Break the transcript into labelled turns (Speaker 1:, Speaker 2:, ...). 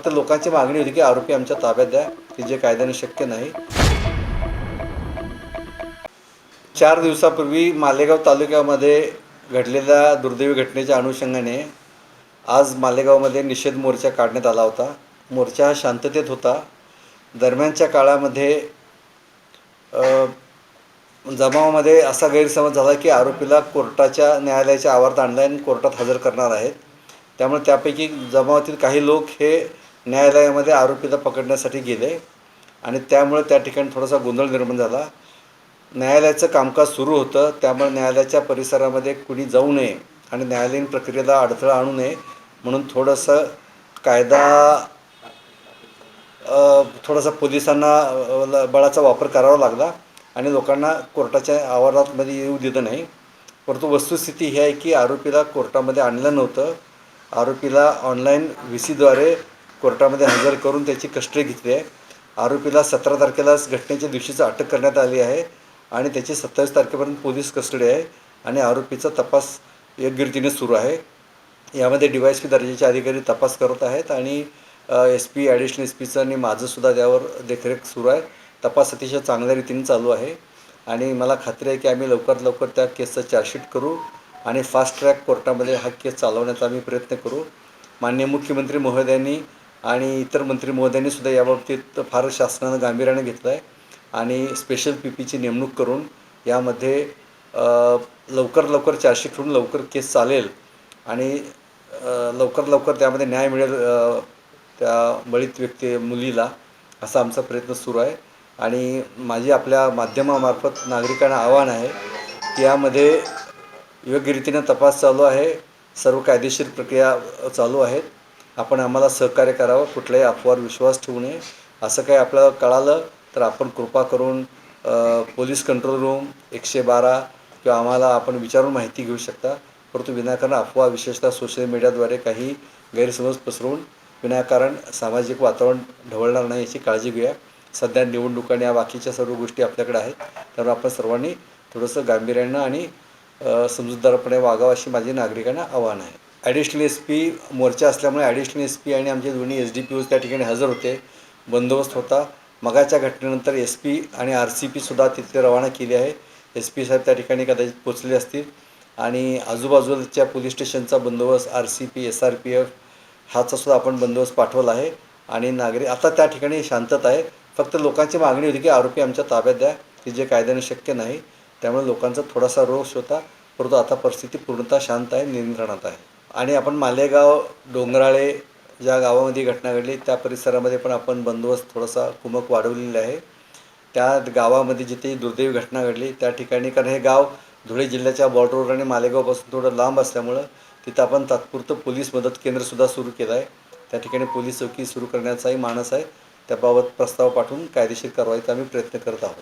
Speaker 1: फक्त लोकांची मागणी होती की आरोपी आमच्या ताब्यात द्या, की जे कायद्याने शक्य नाही. 4 दिवसापूर्वी मालेगाव तालुक्यामध्ये घडलेल्या दुर्दैवी घटनेच्या अनुषंगाने आज मालेगावमध्ये निषेध मोर्चा काढण्यात आला होता. मोर्चा हा शांततेत होता. दरम्यानच्या काळामध्ये जमावामध्ये असा गैरसमज झाला की आरोपीला न्यायालयाच्या आवारात आणलं आणि कोर्टात हजर करणार आहेत. त्यामुळे त्यापैकी जमावातील काही लोक हे न्यायालयामध्ये आरोपीला पकडण्यासाठी गेले आणि त्यामुळे त्या ठिकाणी थोडासा गोंधळ निर्माण झाला. न्यायालयाचं कामकाज सुरू होतं, त्यामुळे न्यायालयाच्या परिसरामध्ये कुणी जाऊ नये आणि न्यायालयीन प्रक्रियेला अडथळा आणू नये म्हणून थोडंसं कायदा थोडासा पोलिसांना बळाचा वापर करावा लागला आणि लोकांना कोर्टाच्या आवारामध्ये येऊ दिलं नाही. परंतु वस्तुस्थिती ही आहे की आरोपीला कोर्टामध्ये आणलं नव्हतं. आरोपीला ऑनलाईन VCद्वारे कोर्टामध्ये हजर करून त्याची कस्टडी घेतली आहे. आरोपीला 17 तारखेलाच घटनेच्या दिवशीच अटक करण्यात आली आहे आणि त्याची 27 तारखेपर्यंत पोलीस कस्टडी आहे आणि आरोपीचा तपास योग्य रीतीने सुरू आहे. यामध्ये DYSP दर्जाचे अधिकारी तपास करत आहेत आणि SP, ॲडिशनल SPचं आणि माझंसुद्धा त्यावर देखरेख सुरू आहे. तपास अतिशय चांगल्या रीतीने चालू आहे आणि मला खात्री आहे की आम्ही लवकरात लवकर त्या केसचं चार्जशीट करू आणि फास्ट ट्रॅक कोर्टामध्ये हा केस चालवण्याचा आम्ही प्रयत्न करू. माननीय मुख्यमंत्री महोदयांनी आणि इतर मंत्री महोदयांनीसुद्धा याबाबतीत फार शासनानं गांभीर्याने घेतलं आहे आणि स्पेशल PP ची नेमणूक करून यामध्ये लवकर चार्जशीट करून लवकर केस चालेल आणि लवकर त्यामध्ये न्याय मिळेल त्या बळीत मुलीला, असा आमचा प्रयत्न सुरू आहे. आणि माझी आपल्या माध्यमामार्फत नागरिकांना आव्हान आहे की यामध्ये योग्य रीतीने तपास चालू आहे, सर्व कायदेशीर प्रक्रिया चालू आहेत. आपण आम्हाला सहकार्य करावं, कुठल्याही अफवावर विश्वास ठेवू नये. असं काही आपल्याला कळालं तर आपण कृपा करून पोलीस कंट्रोल रूम 112 किंवा आम्हाला आपण विचारून माहिती घेऊ शकता. परंतु विनाकारण अफवा, विशेषतः सोशल मीडियाद्वारे काही गैरसमज पसरवून विनाकारण सामाजिक वातावरण ढवळणार नाही याची काळजी घेऊया. सध्या निवडणुका आणि या बाकीच्या सर्व गोष्टी आपल्याकडे आहेत, त्यामुळे आपण सर्वांनी थोडंसं गांभीर्यानं आणि समजूतदारपणे वागावं अशी माझी नागरिकांना आव्हान आहे. ॲडिशनल SP मोर्चा असल्यामुळे ॲडिशनल SP आणि आमचे दोन्ही SDPOs त्या ठिकाणी हजर होते. बंदोबस्त होता. मगाच्या घटनेनंतर SP आणि RCPसुद्धा तिथे रवाना केली आहे. SP साहेब त्या ठिकाणी कदाचित पोचले असतील आणि आजूबाजूच्या पोलीस स्टेशनचा बंदोबस्त RCP, SRPF ह्याचासुद्धा आपण बंदोबस्त पाठवला आहे आणि आता त्या ठिकाणी शांतता आहे. फक्त लोकांची मागणी होती की आरोपी आमच्या ताब्यात द्या, की जे कायद्याने शक्य नाही. त्यामुळे लोकांचा थोडासा रोष होता, परंतु आता परिस्थिती पूर्णतः शांत आहे, नियंत्रणात आहे. आणि आपण मालेगाव, डोंगराळे ज्या गावामध्ये घटना घडली त्या परिसरामध्ये पण आपण बंदोबस्त थोडासा कुमक वाढवलेला आहे. त्या गावामध्ये जिथे दुर्दैवी घटना घडली त्या ठिकाणी, कारण हे गाव धुळे जिल्ह्याच्या बॉर्डरवर आणि मालेगावपासून थोडं लांब असल्यामुळं तिथं आपण तात्पुरतं पोलीस मदत केंद्रसुद्धा सुरू केलं आहे. त्या ठिकाणी पोलीस चौकी सुरू करण्याचाही मानस आहे. त्याबाबत प्रस्ताव पाठवून कायदेशीर कारवाईचा आम्ही प्रयत्न करत आहोत.